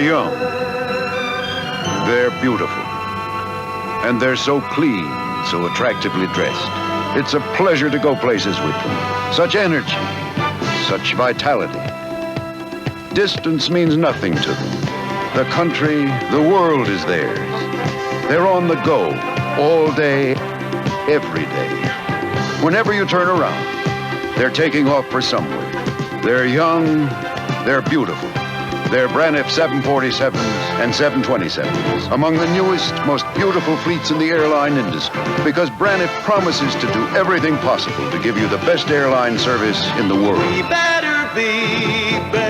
young. They're beautiful. And they're so clean, so attractively dressed. It's a pleasure to go places with them. Such energy, such vitality. Distance means nothing to them. The country, the world is theirs. They're on the go, all day, every day. Whenever you turn around, they're taking off for somewhere. They're young, they're beautiful. They're Braniff 747s and 727s, among the newest, most beautiful fleets in the airline industry, because Braniff promises to do everything possible to give you the best airline service in the world. We better be better.